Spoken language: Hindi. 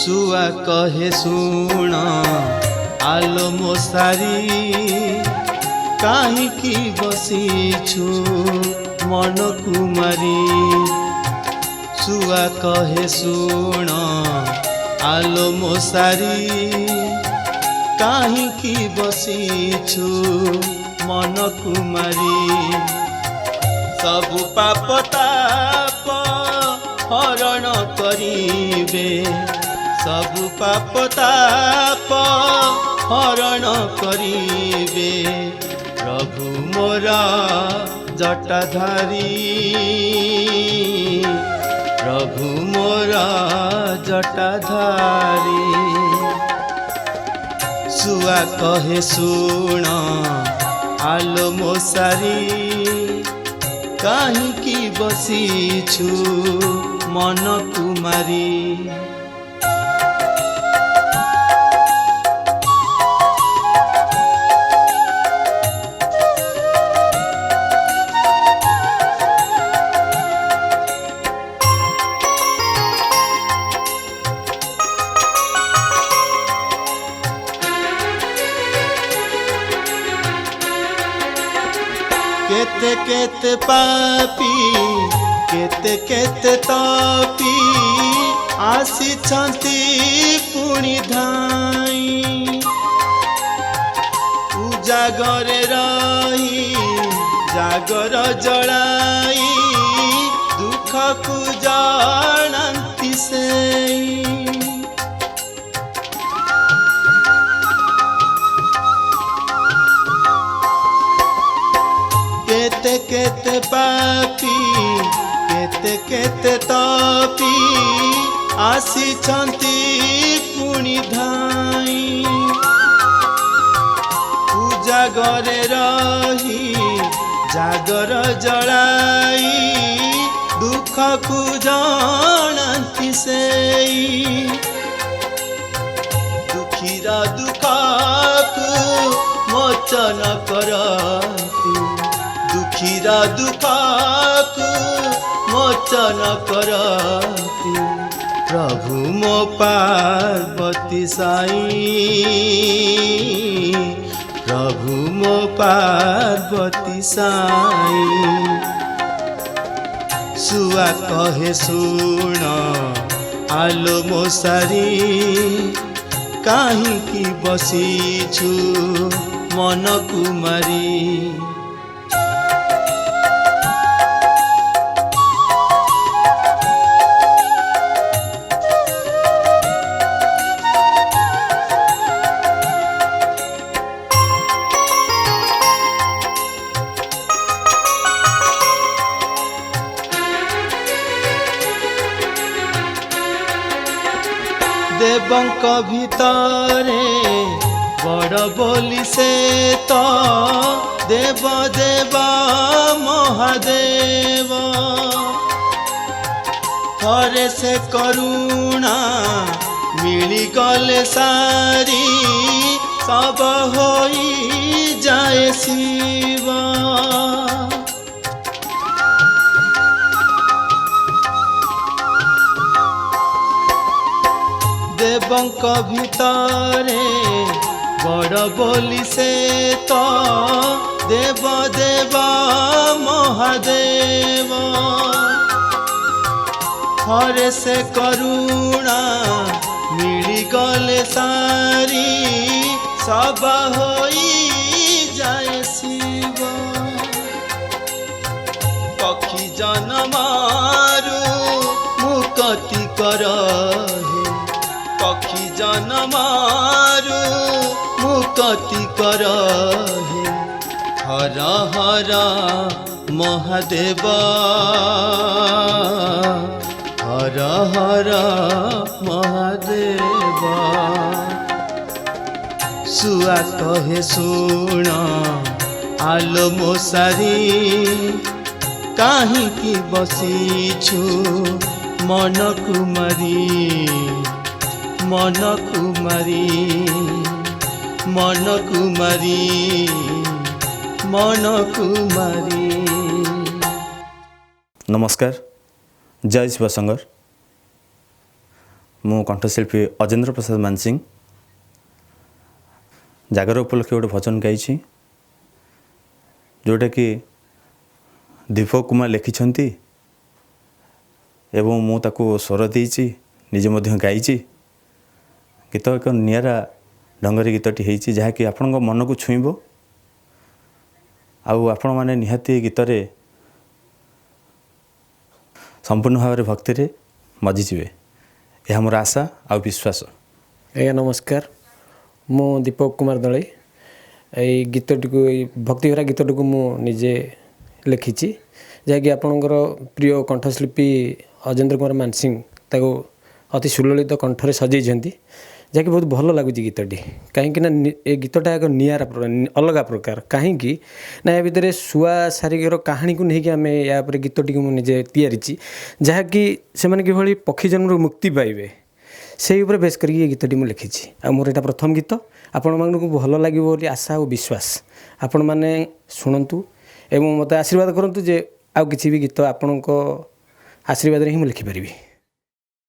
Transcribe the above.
सुआ कहे सुण आलो मोसारी काहींकि बसीछु मन कुमारी। सुआ कहे सुण आलो मोसारी काहींकि बसीछु मन कुमारी। सबु पाप ताप हरण करिबे सबु पाप ताप हरण करिबे प्रभु मोर जटाधारी। प्रभु मोर जटाधारी। सुआ कहे सुण आलो मोसारी काहींकि बसीछु मन कुमारी। केते केते पापी केते केते तापी आसीछंती पुणी धाई। उजागरे रही जागर जलाई दुख को जानांती सेई। केते केते पापी केते केते तापी आसीछंती पुणी धाई। उजागरे रही जागर जलाई दुख को जानांती सेई। दुखीरा दुख को मोचन करती दुखीरा दुख को मोचन करती प्रभु मो पार्वती साई। प्रभु मो पार्वती साई। सुआ कहे सुण आलो मोसारी काहींकि बसीछु मन कुमारी। देवंक भितरे बड़ बोली से तो देव देव महादेव। थरे से करुणा मिली गले सारी सब होई जाए शिव। देवंक भितरे बड़ बोली से तो देव देव महादेव। हरे से करुणा मिली गले सारी सब होई जाए शिव। पक्षी जनमारु मुक्ति करहे पक्षी जनमारु मुक्ति करहे हर हर महादेव। हर हर महादेव। सुआ कहे सुण आलो मोसारी काहींकि बसीछु मन कुमारी। मन कुमारी मन कुमारी मन कुमारी। नमस्कार, जय शिवशंकर। ମୁଁ କଣ୍ଠଶିଳ୍ପୀ ଅଜେନ୍ଦ୍ର ପ୍ରସାଦ ମାନସିଂ ଜାଗର ଉପଲକ୍ଷେ ଗୋଟେ ଭଜନ ଗାଇଛି, ଯେଉଁଟାକି ଦୀପକ କୁମାର ଲେଖିଛନ୍ତି ଏବଂ ମୁଁ ତାକୁ ସ୍ୱର ଦେଇଛି, ନିଜେ ମଧ୍ୟ ଗାଇଛି। ଗୀତ ଏକ ନିଆରା ଢଙ୍ଗରେ ଗୀତଟି ହେଇଛି, ଯାହାକି ଆପଣଙ୍କ ମନକୁ ଛୁଇଁବ ଆଉ ଆପଣମାନେ ନିହାତି ଗୀତରେ ସମ୍ପୂର୍ଣ୍ଣ ଭାବରେ ଭକ୍ତିରେ ମଜିଯିବେ, ଏହା ମୋର ଆଶା ଆଉ ବିଶ୍ୱାସ। ଆଜ୍ଞା ନମସ୍କାର, ମୁଁ ଦୀପକ କୁମାର ଦଳେଇ। ଏଇ ଗୀତଟିକୁ, ଏଇ ଭକ୍ତିଭରା ଗୀତଟିକୁ ମୁଁ ନିଜେ ଲେଖିଛି, ଯାହାକି ଆପଣଙ୍କର ପ୍ରିୟ କଣ୍ଠଶିଳ୍ପୀ ଅଜେନ୍ଦ୍ର କୁମାର ମାନସିଂ ତାକୁ ଅତି ସୁଲଳିତ କଣ୍ଠରେ ସଜେଇଛନ୍ତି, ଯାହାକି ବହୁତ ଭଲ ଲାଗୁଛି ଗୀତଟି। କାହିଁକିନା ଏ ଗୀତଟା ଏକ ନିଆରା ଅଲଗା ପ୍ରକାର। କାହିଁକି ନା ଏହା ଭିତରେ ଶୁଆ ଶାରୀରିକର କାହାଣୀକୁ ନେଇକି ଆମେ ୟା ଉପରେ ଗୀତଟିକୁ ମୁଁ ନିଜେ ତିଆରିଛି, ଯାହାକି ସେମାନେ କିଭଳି ପକ୍ଷୀ ଜନ୍ମରୁ ମୁକ୍ତି ପାଇବେ ସେଇ ଉପରେ ବେଶ କରିକି ଏ ଗୀତଟି ମୁଁ ଲେଖିଛି। ଆଉ ମୋର ଏଇଟା ପ୍ରଥମ ଗୀତ, ଆପଣମାନଙ୍କୁ ଭଲ ଲାଗିବ ବୋଲି ଆଶା ଆଉ ବିଶ୍ୱାସ। ଆପଣମାନେ ଶୁଣନ୍ତୁ ଏବଂ ମୋତେ ଆଶୀର୍ବାଦ କରନ୍ତୁ ଯେ ଆଉ କିଛି ବି ଗୀତ ଆପଣଙ୍କ ଆଶୀର୍ବାଦରେ ହିଁ ମୁଁ ଲେଖିପାରିବି।